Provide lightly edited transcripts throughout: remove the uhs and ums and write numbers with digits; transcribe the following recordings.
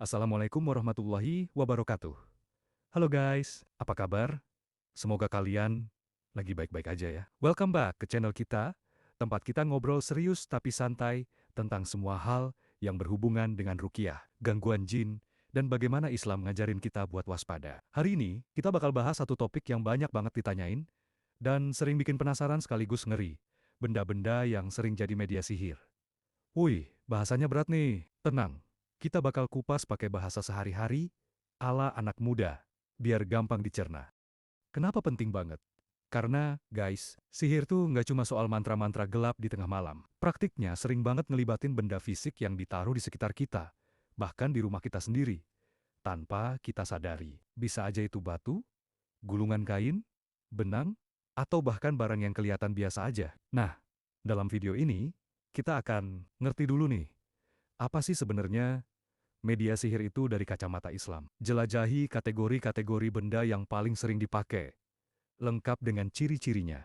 Assalamualaikum warahmatullahi wabarakatuh. Halo guys, apa kabar? Semoga kalian lagi baik-baik aja ya. Welcome back ke channel kita, tempat kita ngobrol serius tapi santai tentang semua hal yang berhubungan dengan ruqyah, gangguan jin, dan bagaimana Islam ngajarin kita buat waspada. Hari ini, kita bakal bahas satu topik yang banyak banget ditanyain, dan sering bikin penasaran sekaligus ngeri. Benda-benda yang sering jadi media sihir. Wih, bahasanya berat nih. Tenang, kita bakal kupas pakai bahasa sehari-hari, ala anak muda, biar gampang dicerna. Kenapa penting banget? Karena, guys, sihir tuh nggak cuma soal mantra-mantra gelap di tengah malam. Praktiknya sering banget ngelibatin benda fisik yang ditaruh di sekitar kita, bahkan di rumah kita sendiri, tanpa kita sadari. Bisa aja itu batu, gulungan kain, benang, atau bahkan barang yang kelihatan biasa aja. Nah, dalam video ini, kita akan ngerti dulu nih, apa sih sebenarnya media sihir itu dari kacamata Islam. Jelajahi kategori-kategori benda yang paling sering dipakai, lengkap dengan ciri-cirinya.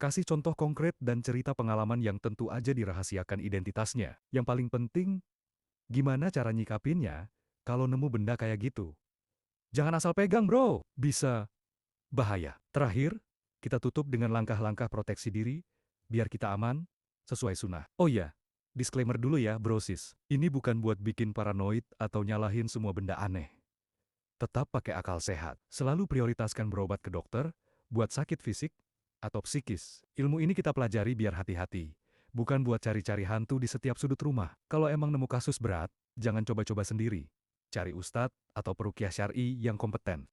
Kasih contoh konkret dan cerita pengalaman yang tentu aja dirahasiakan identitasnya. Yang paling penting, gimana cara nyikapinnya kalau nemu benda kayak gitu. Jangan asal pegang bro, bisa bahaya. Terakhir, kita tutup dengan langkah-langkah proteksi diri, biar kita aman, sesuai sunnah. Oh iya, disclaimer dulu ya brosis. Ini bukan buat bikin paranoid atau nyalahin semua benda aneh. Tetap pakai akal sehat. Selalu prioritaskan berobat ke dokter, buat sakit fisik, atau psikis. Ilmu ini kita pelajari biar hati-hati. Bukan buat cari-cari hantu di setiap sudut rumah. Kalau emang nemu kasus berat, jangan coba-coba sendiri. Cari ustadz atau peruqyah syar'i yang kompeten.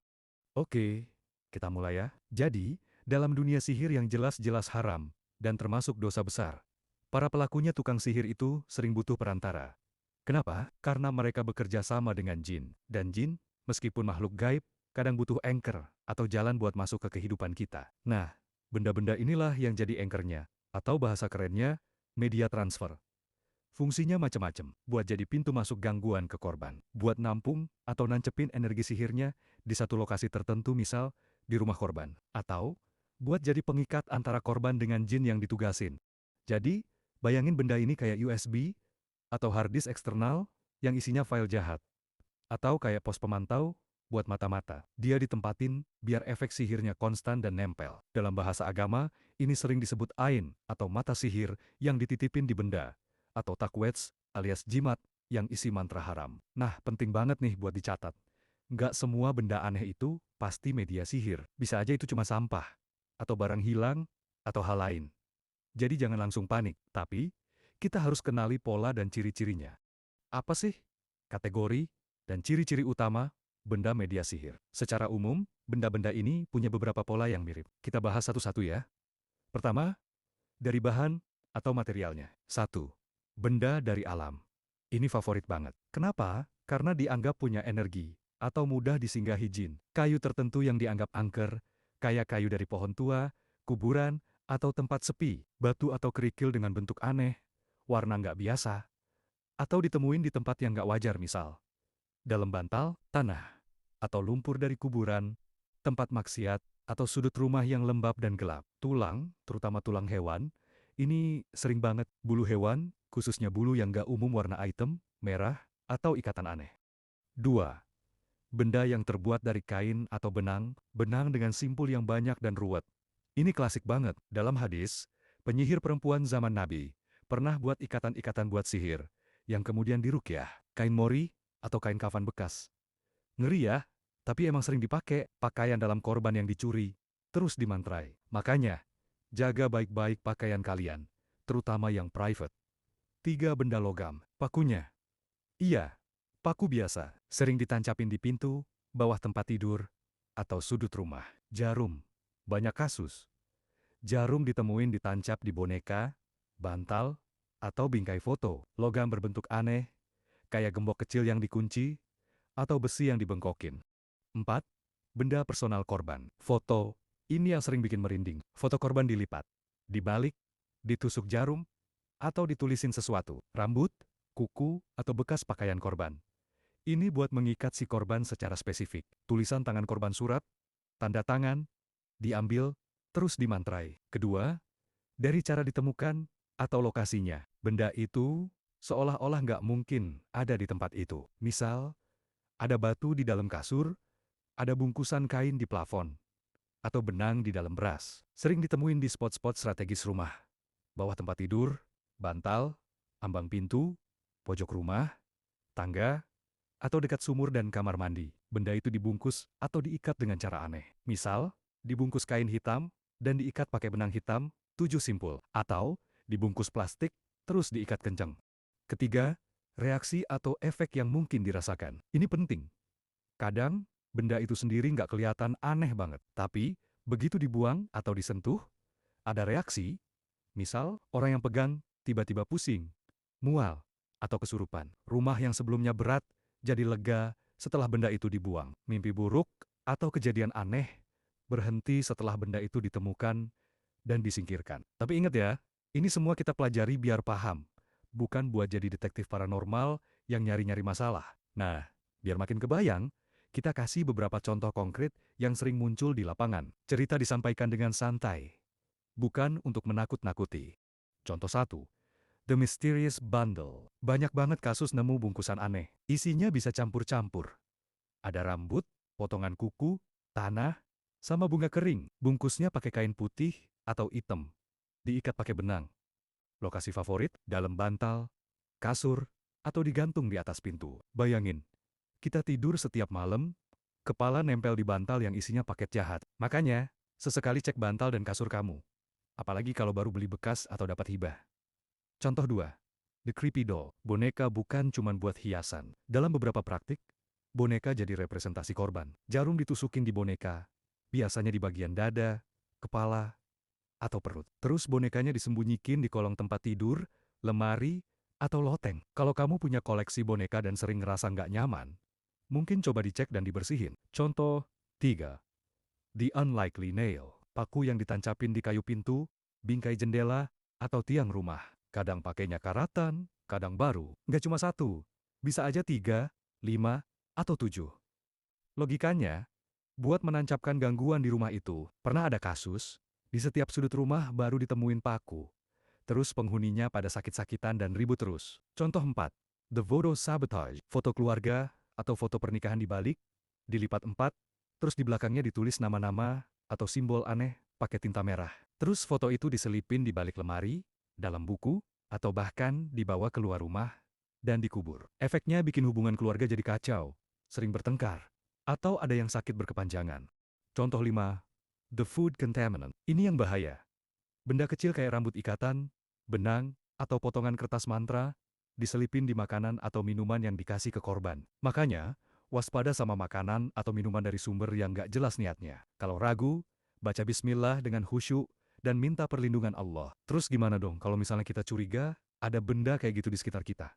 Oke, kita mulai ya. Jadi, dalam dunia sihir yang jelas-jelas haram, dan termasuk dosa besar, para pelakunya tukang sihir itu sering butuh perantara. Kenapa? Karena mereka bekerja sama dengan jin. Dan jin, meskipun makhluk gaib, kadang butuh anchor atau jalan buat masuk ke kehidupan kita. Nah, benda-benda inilah yang jadi anchornya, atau bahasa kerennya, media transfer. Fungsinya macam-macam, buat jadi pintu masuk gangguan ke korban, buat nampung atau nancepin energi sihirnya di satu lokasi tertentu misal, di rumah korban, atau buat jadi pengikat antara korban dengan jin yang ditugasin. Jadi, bayangin benda ini kayak USB, atau hard disk eksternal, yang isinya file jahat. Atau kayak pos pemantau, buat mata-mata. Dia ditempatin, biar efek sihirnya konstan dan nempel. Dalam bahasa agama, ini sering disebut ain, atau mata sihir, yang dititipin di benda atau takwets, alias jimat, yang isi mantra haram. Nah, penting banget nih buat dicatat. Nggak semua benda aneh itu pasti media sihir. Bisa aja itu cuma sampah, atau barang hilang, atau hal lain. Jadi jangan langsung panik, tapi kita harus kenali pola dan ciri-cirinya. Apa sih kategori dan ciri-ciri utama benda media sihir? Secara umum, benda-benda ini punya beberapa pola yang mirip. Kita bahas satu-satu ya. Pertama, dari bahan atau materialnya. Satu, benda dari alam. Ini favorit banget. Kenapa? Karena dianggap punya energi, atau mudah disinggahi jin. Kayu tertentu yang dianggap angker, kayak kayu dari pohon tua, kuburan, atau tempat sepi. Batu atau kerikil dengan bentuk aneh, warna nggak biasa, atau ditemuin di tempat yang nggak wajar misal. Dalam bantal, tanah, atau lumpur dari kuburan, tempat maksiat, atau sudut rumah yang lembab dan gelap. Tulang, terutama tulang hewan, ini sering banget. Bulu hewan, khususnya bulu yang gak umum warna item, merah, atau ikatan aneh. 2. Benda yang terbuat dari kain atau benang, benang dengan simpul yang banyak dan ruwet. Ini klasik banget. Dalam hadis, penyihir perempuan zaman Nabi pernah buat ikatan-ikatan buat sihir, yang kemudian diruqyah. Kain mori, atau kain kafan bekas. Ngeri ya, tapi emang sering dipakai pakaian dalam korban yang dicuri, terus dimantrai. Makanya, jaga baik-baik pakaian kalian, terutama yang private. 3. Benda logam. Pakunya. Iya, paku biasa, sering ditancapin di pintu, bawah tempat tidur, atau sudut rumah. Jarum. Banyak kasus. Jarum ditemuin ditancap di boneka, bantal, atau bingkai foto. Logam berbentuk aneh, kayak gembok kecil yang dikunci, atau besi yang dibengkokin. 4. Benda personal korban. Foto. Ini yang sering bikin merinding. Foto korban dilipat, dibalik, ditusuk jarum, atau ditulisin sesuatu. Rambut, kuku, atau bekas pakaian korban. Ini buat mengikat si korban secara spesifik. Tulisan tangan korban surat, tanda tangan, diambil, terus dimantrai. Kedua, dari cara ditemukan atau lokasinya. Benda itu seolah-olah nggak mungkin ada di tempat itu. Misal, Ada batu di dalam kasur, ada bungkusan kain di plafon, atau benang di dalam beras. Sering ditemuin di spot-spot strategis rumah. Bawah tempat tidur, bantal, ambang pintu, pojok rumah, tangga, atau dekat sumur dan kamar mandi. Benda itu dibungkus atau diikat dengan cara aneh. Misal, dibungkus kain hitam dan diikat pakai benang hitam, 7 simpul. Atau, dibungkus plastik, terus diikat kencang. Ketiga, reaksi atau efek yang mungkin dirasakan. Ini penting. Kadang, benda itu sendiri nggak kelihatan aneh banget. Tapi, begitu dibuang atau disentuh, ada reaksi. Misal, orang yang pegang tiba-tiba pusing, mual, atau kesurupan. Rumah yang sebelumnya berat jadi lega setelah benda itu dibuang. Mimpi buruk atau kejadian aneh berhenti setelah benda itu ditemukan dan disingkirkan. Tapi ingat ya, ini semua kita pelajari biar paham, bukan buat jadi detektif paranormal yang nyari-nyari masalah. Nah, biar makin kebayang, kita kasih beberapa contoh konkret yang sering muncul di lapangan. Cerita disampaikan dengan santai, bukan untuk menakut-nakuti. Contoh 1. The Mysterious Bundle. Banyak banget kasus nemu bungkusan aneh. Isinya bisa campur-campur. Ada rambut, potongan kuku, tanah, sama bunga kering. Bungkusnya pakai kain putih atau hitam. Diikat pakai benang. Lokasi favorit, dalam bantal, kasur, atau digantung di atas pintu. Bayangin, kita tidur setiap malam, kepala nempel di bantal yang isinya paket jahat. Makanya, sesekali cek bantal dan kasur kamu. Apalagi kalau baru beli bekas atau dapat hibah. Contoh 2. The Creepy Doll. Boneka bukan cuma buat hiasan. Dalam beberapa praktik, boneka jadi representasi korban. Jarum ditusukin di boneka, biasanya di bagian dada, kepala, atau perut. Terus bonekanya disembunyikin di kolong tempat tidur, lemari, atau loteng. Kalau kamu punya koleksi boneka dan sering ngerasa nggak nyaman, mungkin coba dicek dan dibersihin. Contoh 3. The Unlikely Nail. Paku yang ditancapin di kayu pintu, bingkai jendela, atau tiang rumah. Kadang pakainya karatan, kadang baru. Nggak cuma 1, bisa aja 3, 5, atau 7. Logikanya, buat menancapkan gangguan di rumah itu, pernah ada kasus, di setiap sudut rumah baru ditemuin paku. Terus penghuninya pada sakit-sakitan dan ribut terus. Contoh 4. The Voodoo Sabotage. Foto keluarga atau foto pernikahan dibalik, dilipat 4, terus di belakangnya ditulis nama-nama atau simbol aneh pakai tinta merah. Terus foto itu diselipin di balik lemari, dalam buku, atau bahkan dibawa keluar rumah dan dikubur. Efeknya bikin hubungan keluarga jadi kacau, sering bertengkar, atau ada yang sakit berkepanjangan. Contoh 5. The Food Contaminant. Ini yang bahaya. Benda kecil kayak rambut ikatan, benang, atau potongan kertas mantra diselipin di makanan atau minuman yang dikasih ke korban. Makanya, waspada sama makanan atau minuman dari sumber yang nggak jelas niatnya. Kalau ragu, baca bismillah dengan khusyuk dan minta perlindungan Allah. Terus gimana dong kalau misalnya kita curiga ada benda kayak gitu di sekitar kita?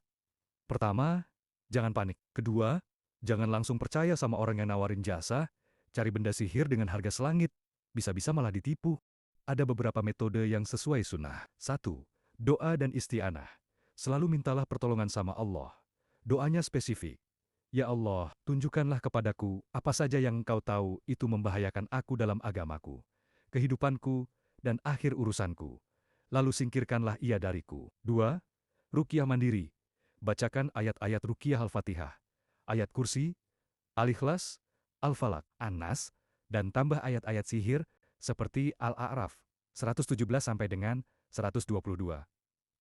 Pertama, jangan panik. Kedua, jangan langsung percaya sama orang yang nawarin jasa, cari benda sihir dengan harga selangit. Bisa-bisa malah ditipu. Ada beberapa metode yang sesuai sunnah. 1. Doa dan isti'anah. Selalu mintalah pertolongan sama Allah. Doanya spesifik. Ya Allah, tunjukkanlah kepadaku apa saja yang Engkau tahu itu membahayakan aku dalam agamaku, kehidupanku, dan akhir urusanku. Lalu singkirkanlah ia dariku. 2. Ruqyah mandiri. Bacakan ayat-ayat Ruqyah Al-Fatihah, ayat Kursi, Al-Ikhlas, Al-Falaq, An-Nas, dan tambah ayat-ayat sihir seperti Al-A'raf 117 sampai dengan 122,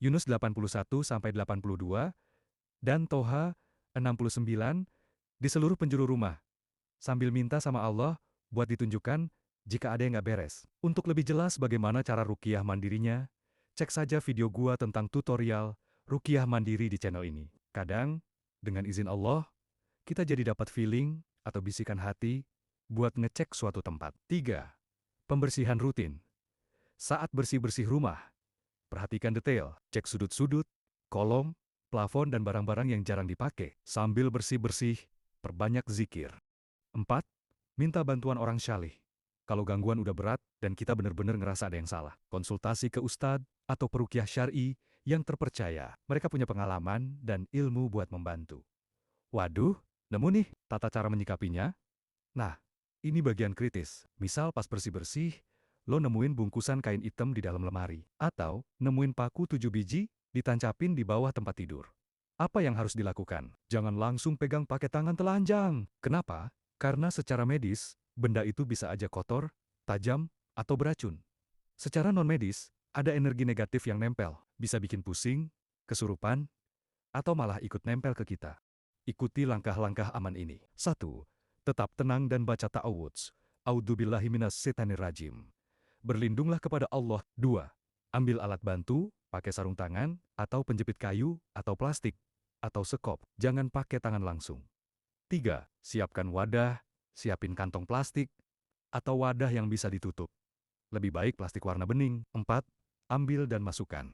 Yunus 81 sampai 82, dan Toha 69 di seluruh penjuru rumah, sambil minta sama Allah buat ditunjukkan jika ada yang nggak beres. Untuk lebih jelas bagaimana cara ruqyah mandirinya, cek saja video gua tentang tutorial ruqyah mandiri di channel ini. Kadang, dengan izin Allah, kita jadi dapat feeling atau bisikan hati buat ngecek suatu tempat. 3. Pembersihan rutin. Saat bersih-bersih rumah, perhatikan detail, cek sudut-sudut, kolong, plafon dan barang-barang yang jarang dipakai. Sambil bersih-bersih, perbanyak zikir. 4. Minta bantuan orang syalih. Kalau gangguan udah berat dan kita benar-benar ngerasa ada yang salah, konsultasi ke ustadz atau peruqyah syar'i yang terpercaya. Mereka punya pengalaman dan ilmu buat membantu. Waduh, nemu nih tata cara menyikapinya. Nah, ini bagian kritis. Misal pas bersih-bersih, lo nemuin bungkusan kain hitam di dalam lemari. Atau nemuin paku 7 biji ditancapin di bawah tempat tidur. Apa yang harus dilakukan? Jangan langsung pegang pakai tangan telanjang. Kenapa? Karena secara medis, benda itu bisa aja kotor, tajam, atau beracun. Secara non-medis, ada energi negatif yang nempel, bisa bikin pusing, kesurupan, atau malah ikut nempel ke kita. Ikuti langkah-langkah aman ini. 1. Tetap tenang dan baca ta'awudz. A'udzubillahi minasyaitonirrajim. Berlindunglah kepada Allah. 2. Ambil alat bantu, pakai sarung tangan, atau penjepit kayu, atau plastik, atau sekop. Jangan pakai tangan langsung. 3. Siapkan wadah, siapin kantong plastik, atau wadah yang bisa ditutup. Lebih baik plastik warna bening. 4. Ambil dan masukkan.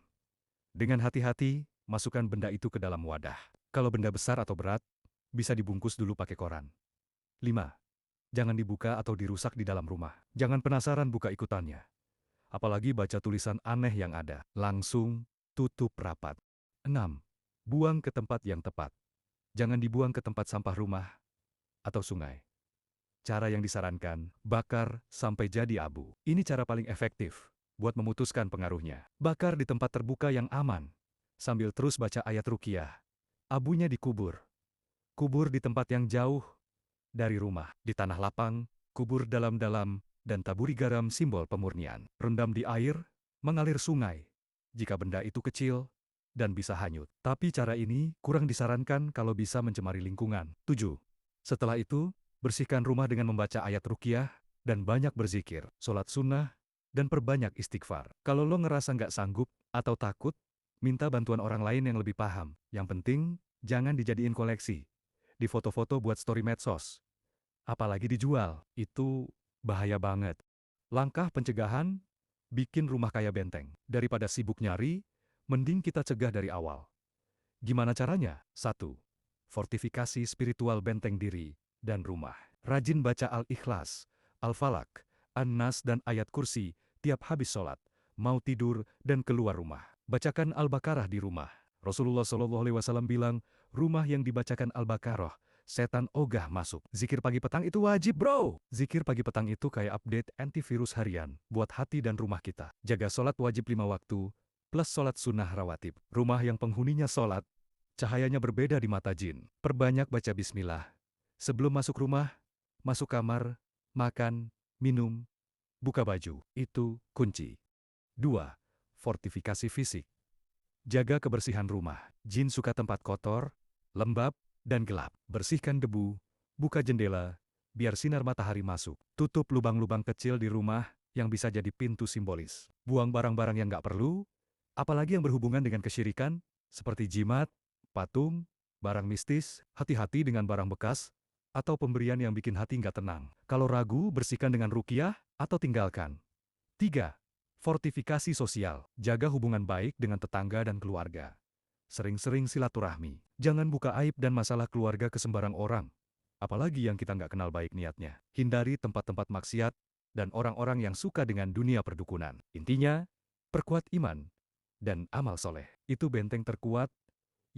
Dengan hati-hati, masukkan benda itu ke dalam wadah. Kalau benda besar atau berat, bisa dibungkus dulu pakai koran. 5. Jangan dibuka atau dirusak di dalam rumah. Jangan penasaran buka ikutannya. Apalagi baca tulisan aneh yang ada. Langsung tutup rapat. 6. Buang ke tempat yang tepat. Jangan dibuang ke tempat sampah rumah atau sungai. Cara yang disarankan, bakar sampai jadi abu. Ini cara paling efektif buat memutuskan pengaruhnya. Bakar di tempat terbuka yang aman, sambil terus baca ayat ruqyah. Abunya dikubur. Kubur di tempat yang jauh dari rumah. Di tanah lapang, kubur dalam-dalam, dan taburi garam simbol pemurnian. Rendam di air, mengalir sungai. Jika benda itu kecil, dan bisa hanyut. Tapi cara ini kurang disarankan kalau bisa mencemari lingkungan. 7. Setelah itu, bersihkan rumah dengan membaca ayat ruqyah, dan banyak berzikir, sholat sunnah, dan perbanyak istighfar. Kalau lo ngerasa nggak sanggup atau takut, minta bantuan orang lain yang lebih paham. Yang penting, jangan dijadiin koleksi. Di foto-foto buat story medsos. Apalagi dijual, itu bahaya banget. Langkah pencegahan, bikin rumah kayak benteng. Daripada sibuk nyari, mending kita cegah dari awal. Gimana caranya? 1. Fortifikasi spiritual benteng diri dan rumah. Rajin baca Al-Ikhlas, Al-Falak, An-Nas dan ayat kursi tiap habis sholat, mau tidur dan keluar rumah. Bacakan Al-Baqarah di rumah. Rasulullah SAW bilang, rumah yang dibacakan Al-Baqarah, setan ogah masuk. Zikir pagi petang itu wajib, bro. Zikir pagi petang itu kayak update antivirus harian buat hati dan rumah kita. Jaga sholat wajib 5 waktu, plus sholat sunnah rawatib. Rumah yang penghuninya sholat, cahayanya berbeda di mata jin. Perbanyak baca bismillah. Sebelum masuk rumah, masuk kamar, makan, minum, buka baju. Itu kunci. 2. Fortifikasi fisik. Jaga kebersihan rumah. Jin suka tempat kotor, lembab, dan gelap. Bersihkan debu, buka jendela, biar sinar matahari masuk. Tutup lubang-lubang kecil di rumah yang bisa jadi pintu simbolis. Buang barang-barang yang nggak perlu, apalagi yang berhubungan dengan kesyirikan, seperti jimat, patung, barang mistis. Hati-hati dengan barang bekas, atau pemberian yang bikin hati nggak tenang. Kalau ragu, bersihkan dengan ruqyah, atau tinggalkan. 3. Fortifikasi sosial. Jaga hubungan baik dengan tetangga dan keluarga. Sering-sering silaturahmi. Jangan buka aib dan masalah keluarga ke sembarang orang. Apalagi yang kita nggak kenal baik niatnya. Hindari tempat-tempat maksiat dan orang-orang yang suka dengan dunia perdukunan. Intinya, perkuat iman dan amal soleh. Itu benteng terkuat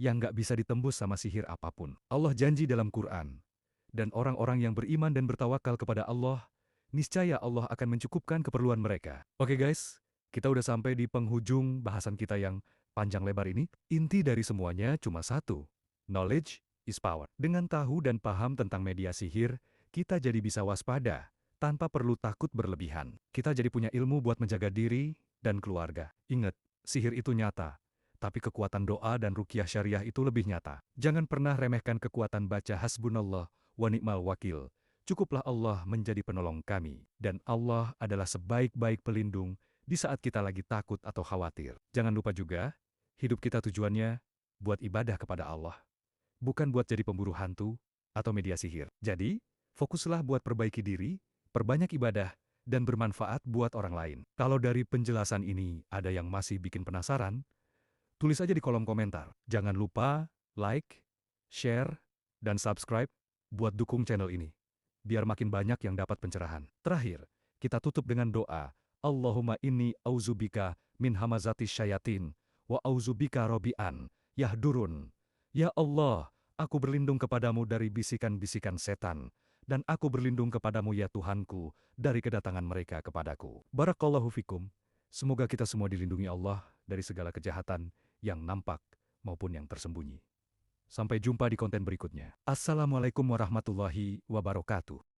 yang nggak bisa ditembus sama sihir apapun. Allah janji dalam Quran. Dan orang-orang yang beriman dan bertawakal kepada Allah, niscaya Allah akan mencukupkan keperluan mereka. Oke guys, kita udah sampai di penghujung bahasan kita yang panjang lebar ini. Inti dari semuanya cuma satu. Knowledge is power. Dengan tahu dan paham tentang media sihir, kita jadi bisa waspada, tanpa perlu takut berlebihan. Kita jadi punya ilmu buat menjaga diri dan keluarga. Ingat, sihir itu nyata. Tapi kekuatan doa dan ruqyah syariah itu lebih nyata. Jangan pernah remehkan kekuatan baca hasbunallah wa ni'mal wakil. Cukuplah Allah menjadi penolong kami. Dan Allah adalah sebaik-baik pelindung di saat kita lagi takut atau khawatir. Jangan lupa juga, hidup kita tujuannya buat ibadah kepada Allah. Bukan buat jadi pemburu hantu atau media sihir. Jadi, fokuslah buat perbaiki diri, perbanyak ibadah, dan bermanfaat buat orang lain. Kalau dari penjelasan ini ada yang masih bikin penasaran, tulis aja di kolom komentar. Jangan lupa like, share, dan subscribe buat dukung channel ini, biar makin banyak yang dapat pencerahan. Terakhir, kita tutup dengan doa. Allahumma inni auzubika min hamazati syayatin, wa auzubika robi'an, yahdurun. Ya Allah, aku berlindung kepadamu dari bisikan-bisikan setan, dan aku berlindung kepadamu ya Tuhanku, dari kedatangan mereka kepadaku. Barakallahu fikum. Semoga kita semua dilindungi Allah dari segala kejahatan yang nampak maupun yang tersembunyi. Sampai jumpa di konten berikutnya. Assalamualaikum warahmatullahi wabarakatuh.